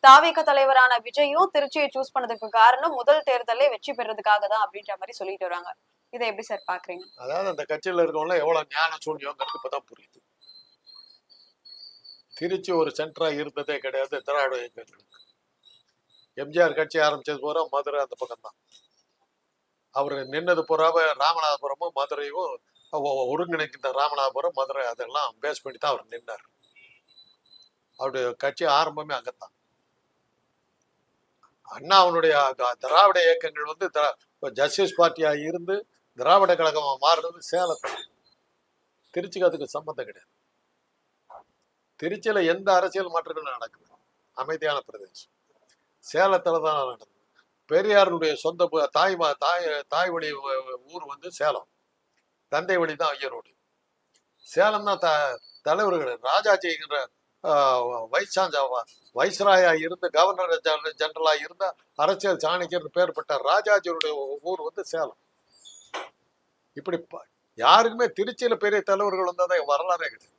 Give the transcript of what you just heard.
தாவேக தலைவரான விஜயும் திருச்சியை சூஸ் பண்ணதுக்கு காரணம் முதல் தேர்தலே வெற்றி பெறதுக்காக தான் அப்படின்ற மாதிரி சொல்லிட்டு வராங்க. இதை எப்படி சார் பாக்குறீங்க? அதாவது அந்த கட்சியில இருக்கவங்க எவ்வளவு ஞான சூன்யங்கிறது இப்பதான் புரியுது. திருச்சி ஒரு சென்டரா இருந்ததே கிடையாது திராவிட இயக்கங்களுக்கு. எம்ஜிஆர் கட்சி ஆரம்பிச்சது பூரா மதுரை அந்த பக்கம் தான். அவர் நின்னது பூராவ ராமநாதபுரமும் மதுரையும் ஒருங்கிணைக்கின்ற ராமநாதபுரம் மதுரை அதெல்லாம் பேஸ் பண்ணி தான் அவர் நின்னார். அவருடைய கட்சி ஆரம்பமே அங்கத்தான். அண்ணா அவனுடைய திராவிட இயக்கங்கள் வந்து ஜஸ்டிஸ் பார்ட்டியா இருந்து திராவிட கழகமா மாறுறது சேலத்தில். திருச்சிக்கு அதுக்கு சம்பந்தம் கிடையாது. திருச்சியில எந்த அரசியல் மாற்றங்களும் நடக்குது, அமைதியான பிரதேசம். சேலத்துல தான் நடந்தது. பெரியாருடைய சொந்த தாய் வழி ஊர் வந்து சேலம், தந்தை வழி தான் ஐயரோடு. சேலம் தான் தலைவர்கள். ராஜாஜிங்கிற வைஸ்ராயா இருந்து கவர்னர் ஜெனரலா இருந்த அரசியல் சாணக்கியர் பேர் பெற்ற ராஜாஜியுடைய ஊர் வந்து சேலம். இப்படி யாருக்குமே திருச்சியில பெரிய தலைவர்கள் வந்ததை வரலாறே கிடையாது.